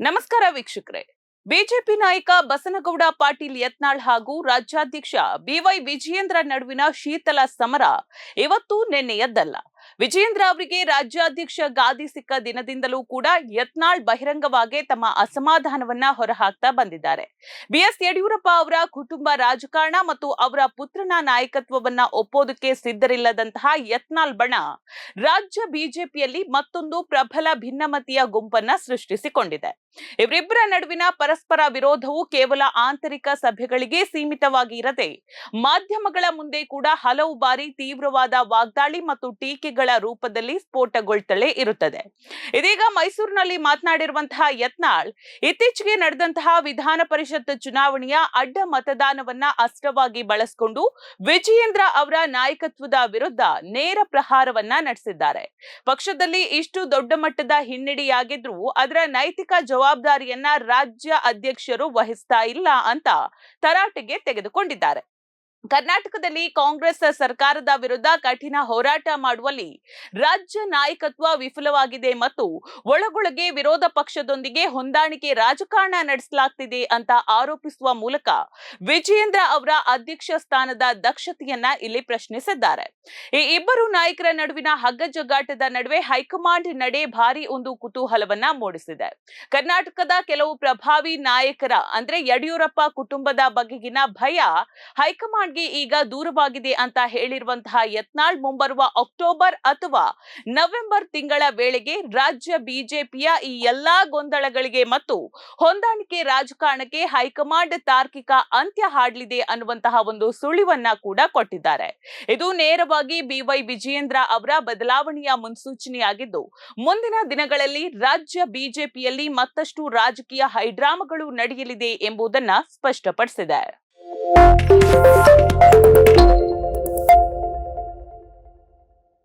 ನಮಸ್ಕಾರ ವೀಕ್ಷಕರೇ. ಬಿಜೆಪಿ ನಾಯಕ ಬಸನಗೌಡ ಪಾಟೀಲ್ ಯತ್ನಾಳ್ ಹಾಗೂ ರಾಜ್ಯಾಧ್ಯಕ್ಷ ಬಿವೈ ವಿಜಯೇಂದ್ರ ನಡುವಿನ ಶೀತಲ ಸಮರ ಇವತ್ತು ನಿನ್ನೆಯದ್ದಲ್ಲ. ವಿಜಯೇಂದ್ರ ಅವರಿಗೆ ರಾಜ್ಯಾಧ್ಯಕ್ಷ ಗಾದಿ ಸಿಕ್ಕ ದಿನದಿಂದಲೂ ಕೂಡ ಯತ್ನಾಳ್ ಬಹಿರಂಗವಾಗಿ ತಮ್ಮ ಅಸಮಾಧಾನವನ್ನ ಹೊರಹಾಕ್ತಾ ಬಂದಿದ್ದಾರೆ. ಬಿಎಸ್ ಯಡಿಯೂರಪ್ಪ ಅವರ ಕುಟುಂಬ ರಾಜಕಾರಣ ಮತ್ತು ಅವರ ಪುತ್ರನ ನಾಯಕತ್ವವನ್ನ ಒಪ್ಪೋದಕ್ಕೆ ಸಿದ್ಧರಿಲ್ಲದಂತಹ ಯತ್ನಾಳ್ ಬಣ ರಾಜ್ಯ ಬಿಜೆಪಿಯಲ್ಲಿ ಮತ್ತೊಂದು ಪ್ರಬಲ ಭಿನ್ನಮತೀಯ ಗುಂಪನ್ನ ಸೃಷ್ಟಿಸಿಕೊಂಡಿದೆ. ಇವರಿಬ್ಬರ ನಡುವಿನ ಪರಸ್ಪರ ವಿರೋಧವು ಕೇವಲ ಆಂತರಿಕ ಸಭೆಗಳಿಗೆ ಸೀಮಿತವಾಗಿ ಇರದೆ ಮಾಧ್ಯಮಗಳ ಮುಂದೆ ಕೂಡ ಹಲವು ಬಾರಿ ತೀವ್ರವಾದ ವಾಗ್ದಾಳಿ ಮತ್ತು ಟೀಕೆಗಳ ರೂಪದಲ್ಲಿ ಸ್ಫೋಟಗೊಳ್ತಲೇ ಇರುತ್ತದೆ. ಇದೀಗ ಮೈಸೂರಿನಲ್ಲಿ ಮಾತನಾಡಿರುವಂತಹ ಯತ್ನಾಳ್ ಇತ್ತೀಚೆಗೆ ನಡೆದಂತಹ ವಿಧಾನ ಪರಿಷತ್ ಚುನಾವಣೆಯ ಅಡ್ಡ ಮತದಾನವನ್ನ ಅಸ್ತ್ರವಾಗಿ ಬಳಸಿಕೊಂಡು ವಿಜಯೇಂದ್ರ ಅವರ ನಾಯಕತ್ವದ ವಿರುದ್ಧ ನೇರ ಪ್ರಹಾರವನ್ನ ನಡೆಸಿದ್ದಾರೆ. ಪಕ್ಷದಲ್ಲಿ ಇಷ್ಟು ದೊಡ್ಡ ಮಟ್ಟದ ಹಿನ್ನಡೆಯಾಗಿದ್ರೂ ಅದರ ನೈತಿಕ ಜವಾಬ್ದಾರಿಯನ್ನ ರಾಜ್ಯ ಅಧ್ಯಕ್ಷರು ವಹಿಸ್ತಾ ಇಲ್ಲ ಅಂತ ತರಾಟೆಗೆ ತೆಗೆದುಕೊಂಡಿದ್ದಾರೆ. ಕರ್ನಾಟಕದಲ್ಲಿ ಕಾಂಗ್ರೆಸ್ ಸರ್ಕಾರದ ವಿರುದ್ಧ ಕಠಿಣ ಹೋರಾಟ ಮಾಡುವಲ್ಲಿ ರಾಜ್ಯ ನಾಯಕತ್ವ ವಿಫಲವಾಗಿದೆ ಮತ್ತು ಒಳಗೊಳಗೆ ವಿರೋಧ ಪಕ್ಷದೊಂದಿಗೆ ಹೊಂದಾಣಿಕೆ ರಾಜಕಾರಣ ನಡೆಸಲಾಗ್ತಿದೆ ಅಂತ ಆರೋಪಿಸುವ ಮೂಲಕ ವಿಜಯೇಂದ್ರ ಅವರ ಅಧ್ಯಕ್ಷ ಸ್ಥಾನದ ದಕ್ಷತೆಯನ್ನ ಇಲ್ಲಿ ಪ್ರಶ್ನಿಸಿದ್ದಾರೆ. ಈ ಇಬ್ಬರು ನಾಯಕರ ನಡುವಿನ ಹಗ್ಗಜಗ್ಗಾಟದ ನಡುವೆ ಹೈಕಮಾಂಡ್ ನಡೆ ಭಾರಿ ಒಂದು ಕುತೂಹಲವನ್ನ ಮೂಡಿಸಿದೆ. ಕರ್ನಾಟಕದ ಕೆಲವು ಪ್ರಭಾವಿ ನಾಯಕರ ಅಂದ್ರೆ ಯಡಿಯೂರಪ್ಪ ಕುಟುಂಬದ ಬಗೆಗಿನ ಭಯ ಹೈಕಮಾಂಡ್ ಈಗ ದೂರವಾಗಿದೆ ಅಂತ ಹೇಳಿರುವಂತಹ ಯತ್ನಾಳ್ ಮುಂಬರುವ ಅಕ್ಟೋಬರ್ ಅಥವಾ ನವೆಂಬರ್ ತಿಂಗಳ ವೇಳೆಗೆ ರಾಜ್ಯ ಬಿಜೆಪಿಯ ಈ ಎಲ್ಲಾ ಗೊಂದಲಗಳಿಗೆ ಮತ್ತು ಹೊಂದಾಣಿಕೆ ರಾಜಕಾರಣಕ್ಕೆ ಹೈಕಮಾಂಡ್ ತಾರ್ಕಿಕ ಅಂತ್ಯ ಹಾಡಲಿದೆ ಅನ್ನುವಂತಹ ಒಂದು ಸುಳಿವನ್ನ ಕೂಡ ಕೊಟ್ಟಿದ್ದಾರೆ. ಇದು ನೇರವಾಗಿ ಬಿವೈ ವಿಜಯೇಂದ್ರ ಅವರ ಬದಲಾವಣೆಯ ಮುನ್ಸೂಚನೆಯಾಗಿದ್ದು ಮುಂದಿನ ದಿನಗಳಲ್ಲಿ ರಾಜ್ಯ ಬಿಜೆಪಿಯಲ್ಲಿ ಮತ್ತಷ್ಟು ರಾಜಕೀಯ ಹೈಡ್ರಾಮಾಗಳು ನಡೆಯಲಿದೆ ಎಂಬುದನ್ನ ಸ್ಪಷ್ಟಪಡಿಸಿದೆ.